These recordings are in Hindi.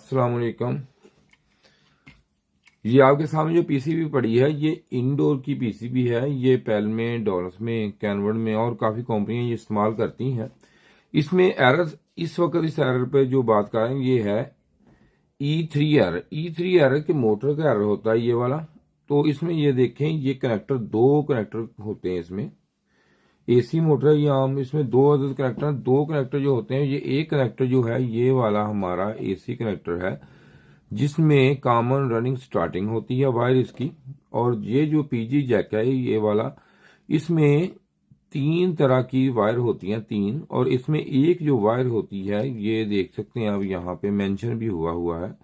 अस्सलाम वालेकुम। ये आपके सामने जो पीसीबी पड़ी है ये इंडोर की पीसीबी है। ये पेल में, डॉलर्स में, कैनवर्ड में और काफ़ी कंपनियां ये इस्तेमाल करती हैं। इसमें एरर इस वक्त इस एरर पे जो बात कर रहे हैं ये है ई थ्री एरर के मोटर का एरर होता है ये वाला। तो इसमें ये देखें, ये कनेक्टर, दो कनेक्टर होते हैं इसमें। एसी मोटर है, ये आम इसमें दो अदद कनेक्टर, दो कनेक्टर जो होते हैं। ये एक कनेक्टर जो है ये वाला हमारा एसी कनेक्टर है जिसमें कॉमन रनिंग स्टार्टिंग होती है वायर इसकी। और ये जो पीजी जैक है ये वाला, इसमें तीन तरह की वायर होती हैं, तीन। और इसमें एक जो वायर होती है ये देख सकते हैं, अब यहाँ पे मेंशन भी हुआ है।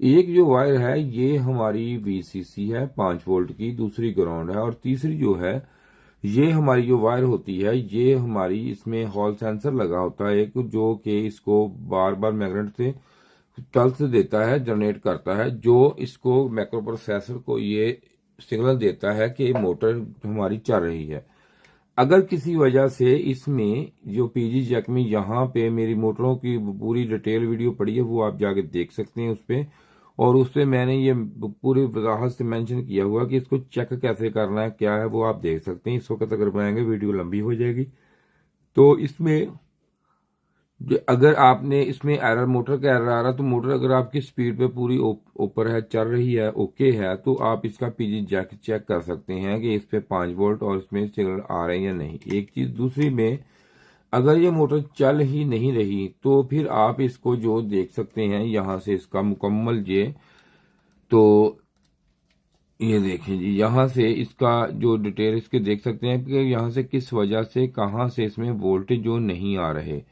एक जो वायर है ये हमारी वीसीसी है 5 वोल्ट की, दूसरी ग्राउंड है, और तीसरी जो है ये हमारी जो वायर होती है ये हमारी, इसमें हॉल सेंसर लगा होता है एक, जो कि इसको बार बार मैग्नेट से पल्स देता है, जनरेट करता है, जो इसको माइक्रो प्रोसेसर को ये सिग्नल देता है कि मोटर हमारी चल रही है। अगर किसी वजह से इसमें जो पीजी जैक में यहाँ पे मेरी मोटरों की पूरी डिटेल वीडियो पड़ी है वो आप जाके देख सकते हैं उस पर। और उस पर मैंने ये पूरी वजाहत से मेंशन किया हुआ कि इसको चेक कैसे करना है, क्या है, वो आप देख सकते हैं। इस वक्त अगर बनाएंगे वीडियो लंबी हो जाएगी। तो इसमें अगर आपने इसमें एरर, मोटर का एरर आ रहा, तो मोटर अगर आपकी स्पीड पे पूरी ऊपर है, चल रही है, ओके है, तो आप इसका पीजी जैक चेक कर सकते हैं कि इस पे 5 वोल्ट और इसमें सिग्नल आ रहे हैं या नहीं। एक चीज, दूसरी में अगर ये मोटर चल ही नहीं रही तो फिर आप इसको जो देख सकते हैं यहाँ से इसका मुकम्मल तो ये देखें जी, यहाँ से इसका जो डिटेल इसके देख सकते हैं कि यहाँ से किस वजह से, कहाँ से इसमें वोल्टेज जो नहीं आ रहे।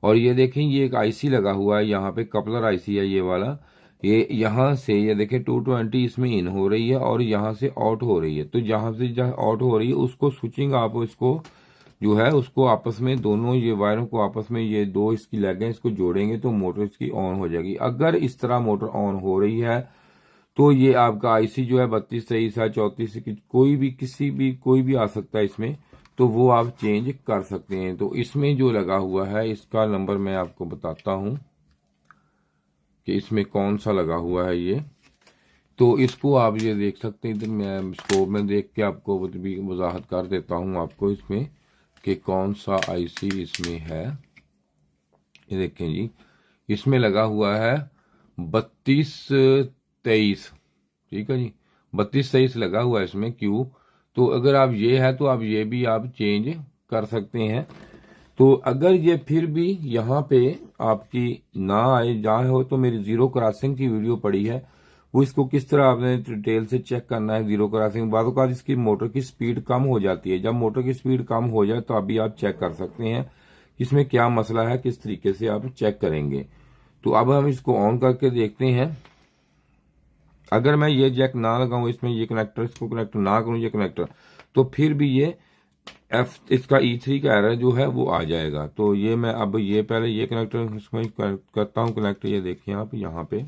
और ये देखें, ये एक आईसी लगा हुआ है यहाँ पे, कपलर आईसी है ये वाला। ये यहाँ से ये देखें 220 इसमें इन हो रही है और यहाँ से आउट हो रही है। तो जहाँ से जहाँ आउट हो रही है उसको स्विचिंग, आप इसको जो है उसको आपस में, दोनों ये वायरों को आपस में, ये दो इसकी लेग हैं, इसको जोड़ेंगे तो मोटर इसकी ऑन हो जाएगी। अगर इस तरह मोटर ऑन हो रही है तो ये आपका आईसी जो है 32 23 है, 34, कोई भी, किसी भी, कोई भी आ सकता है इसमें, तो वो आप चेंज कर सकते हैं। तो इसमें जो लगा हुआ है इसका नंबर मैं आपको बताता हूं कि इसमें कौन सा लगा हुआ है ये। तो इसको आप ये देख सकते हैं, इधर मैं स्कोप में देख के आपको भी वजाहत कर देता हूं आपको इसमें कि कौन सा आईसी इसमें है। ये देखें जी, इसमें लगा हुआ है 3223, ठीक है जी, 3223 लगा हुआ है इसमें क्यू। तो अगर आप ये है तो आप ये भी आप चेंज कर सकते हैं। तो अगर ये फिर भी यहाँ पे आपकी ना आए, जहाँ हो, तो मेरी जीरो क्रॉसिंग की वीडियो पड़ी है, वो इसको किस तरह आपने डिटेल से चेक करना है। जीरो क्रॉसिंग बाद का इसकी मोटर की स्पीड कम हो जाती है, जब मोटर की स्पीड कम हो जाए तो अभी आप चेक कर सकते हैं इसमें क्या मसला है, किस तरीके से आप चेक करेंगे। तो अब हम इसको ऑन करके देखते हैं। अगर मैं ये जैक ना लगाऊं इसमें, ये कनेक्टर, इसको कनेक्ट ना करूं ये कनेक्टर, तो फिर भी ये इसका E3 का एरर जो है वो आ जाएगा। तो ये मैं अब ये पहले ये कनेक्टर इसमें करता हूं कनेक्ट। ये देखिए आप यहाँ पे,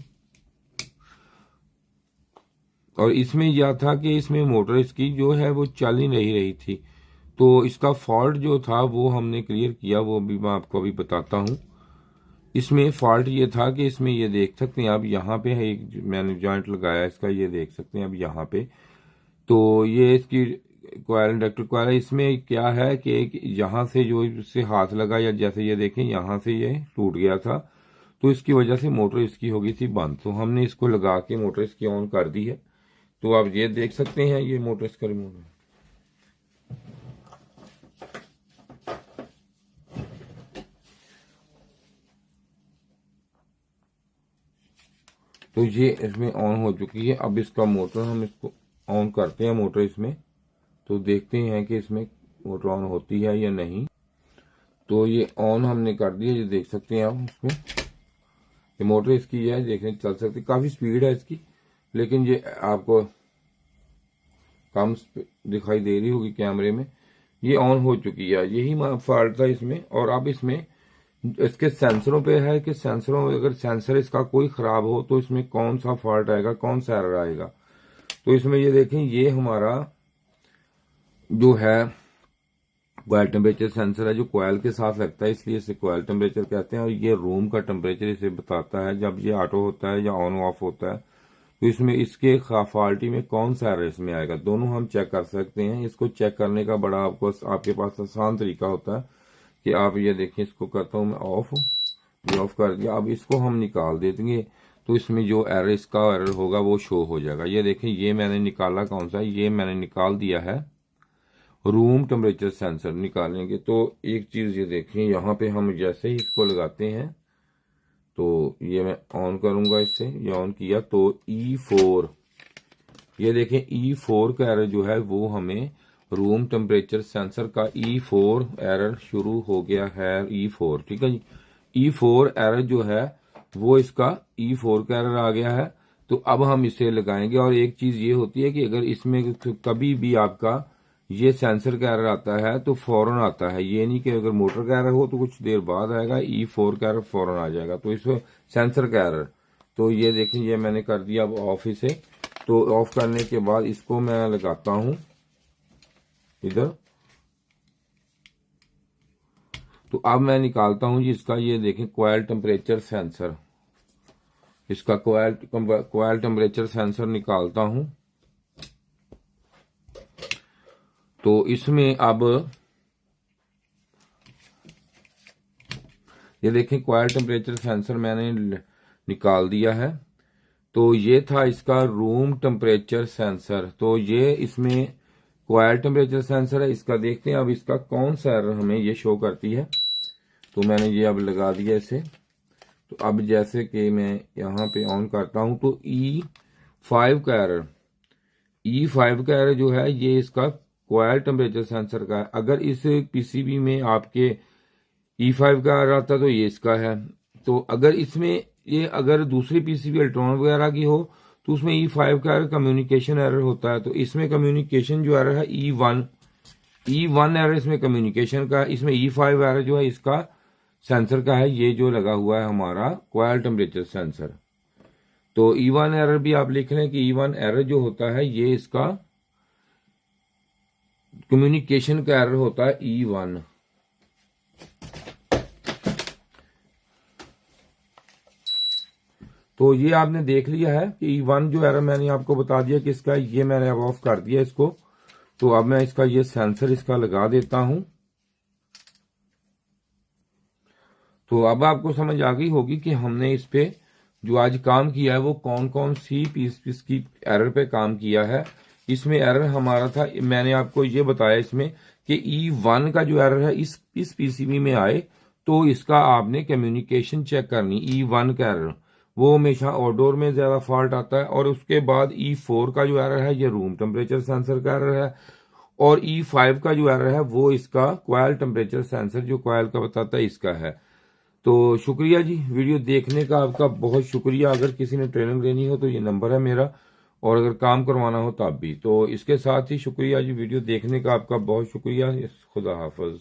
और इसमें यह था कि इसमें मोटर इसकी जो है वो चल ही नहीं रही थी। तो इसका फॉल्ट जो था वो हमने क्लियर किया, वो भी मैं आपको अभी बताता हूँ। इसमें फॉल्ट ये था कि इसमें ये देख सकते हैं आप, यहाँ पे है एक, मैंने जॉइंट लगाया इसका, ये देख सकते हैं अब यहाँ पे। तो ये इसकी कॉयल, इंडक्टर कॉयल है। इसमें क्या है कि एक यहाँ से जो इससे हाथ लगा, या जैसे ये देखें यहाँ से ये टूट गया था, तो इसकी वजह से मोटर इसकी हो गई थी बंद। तो हमने इसको लगा के मोटर इसकी ऑन कर दी है। तो आप ये देख सकते हैं ये मोटर इसका रिमोट है। तो ये इसमें ऑन हो चुकी है। अब इसका मोटर, हम इसको ऑन करते हैं मोटर इसमें, तो देखते हैं कि इसमें मोटर ऑन होती है या नहीं। तो ये ऑन हमने कर दिया, ये देख सकते हैं आप इसमें, ये मोटर इसकी है, देखने चल सकती, काफी स्पीड है इसकी, लेकिन ये आपको कम दिखाई दे रही होगी कैमरे में। ये ऑन हो चुकी है, यही फॉल्ट था इसमें। और अब इसमें इसके सेंसरों पे है कि सेंसरों में अगर सेंसर इसका कोई खराब हो तो इसमें कौन सा फॉल्ट आएगा, कौन सा एरर आएगा। तो इसमें ये देखें, ये हमारा जो है कॉयल टेम्परेचर सेंसर है जो कॉयल के साथ लगता है, इसलिए इसे कॉयल टेम्परेचर कहते हैं। और ये रूम का टेम्परेचर इसे बताता है जब ये ऑटो होता है या ऑन ऑफ होता है, तो इसमें इसके फॉल्टी में कौन सा एरर इसमें आएगा, दोनों हम चेक कर सकते हैं। इसको चेक करने का बड़ा आपके पास आसान तरीका होता है कि आप ये देखिए, इसको करता हूं मैं ऑफ, ये ऑफ कर दिया। अब इसको हम निकाल देंगे तो इसमें जो एरर इसका एरर होगा वो शो हो जाएगा। ये देखें, ये मैंने निकाला कौन सा, ये मैंने निकाल दिया है रूम टेम्परेचर सेंसर। निकालेंगे तो एक चीज ये देखें, यहाँ पे हम जैसे ही इसको लगाते हैं तो ये मैं ऑन करूंगा, इससे ये ऑन किया तो E4, ये देखें E4 का एरर जो है वो हमें रूम टेम्परेचर सेंसर का E4 एरर शुरू हो गया है। E4 ठीक है जी, E4 एरर जो है वो इसका E4 का एरर आ गया है। तो अब हम इसे लगाएंगे। और एक चीज ये होती है कि अगर इसमें कभी भी आपका ये सेंसर का एरर आता है तो फौरन आता है, ये नहीं कि अगर मोटर का एरर हो तो कुछ देर बाद आएगा, E4 का एरर फौरन आ जाएगा। तो इस सेंसर का एरर, तो ये देखें ये मैंने कर दिया अब ऑफ इसे। तो ऑफ करने के बाद इसको मैं लगाता हूं इधर, तो अब मैं निकालता हूं जी इसका, ये देखें कॉयल टेम्परेचर सेंसर, इसका कॉयल टेम्परेचर सेंसर निकालता हूं। तो इसमें अब ये देखें कॉयल टेम्परेचर सेंसर मैंने निकाल दिया है। तो ये था इसका रूम टेम्परेचर सेंसर। तो ये इसमें कॉयल टेम्परेचर सेंसर है, इसका देखते हैं अब इसका कौन सा एरर हमें ये शो करती है। तो मैंने ये अब लगा दिया इसे। तो अब जैसे कि मैं यहाँ पे ऑन करता हूं तो E5 का एरर, E5 का एरर जो है ये इसका कॉयल टेम्परेचर सेंसर का है। अगर इस पीसीबी में आपके E5 का एरर आता है तो ये इसका है। तो अगर इसमें ये अगर दूसरी पीसीबी इलेक्ट्रॉन वगैरह की हो तो उसमें E5 का एरर कम्युनिकेशन एरर होता है। तो इसमें कम्युनिकेशन जो एरर है E1 एरर इसमें कम्युनिकेशन का, इसमें E5 एरर जो है इसका सेंसर का है, ये जो लगा हुआ है हमारा कॉयल टेम्परेचर सेंसर। तो E1 एरर भी आप लिख लें कि E1 एरर जो होता है ये इसका कम्युनिकेशन का एरर होता है E1। तो ये आपने देख लिया है कि E1 जो एरर मैंने आपको बता दिया कि इसका, ये मैंने अब ऑफ कर दिया इसको। तो अब मैं इसका ये सेंसर इसका लगा देता हूं। तो अब आपको समझ आ गई होगी कि हमने इस पे जो आज काम किया है वो कौन कौन सी पीस की एरर पे काम किया है। इसमें एरर हमारा था, मैंने आपको ये बताया इसमें कि E1 का जो एरर है इस पीसीबी में आए तो इसका आपने कम्युनिकेशन चेक करनी। E1 का एरर वो हमेशा आउटडोर में ज्यादा फॉल्ट आता है। और उसके बाद E4 का जो एरर है ये रूम टेम्परेचर सेंसर का एरर है। और E5 का जो एरर है वो इसका कॉयल टेम्परेचर सेंसर जो कॉयल का बताता है इसका है। तो शुक्रिया जी, वीडियो देखने का आपका बहुत शुक्रिया। अगर किसी ने ट्रेनिंग लेनी हो तो ये नंबर है मेरा, और अगर काम करवाना हो तब भी। तो इसके साथ ही शुक्रिया जी, वीडियो देखने का आपका बहुत शुक्रिया। खुदा हाफिज।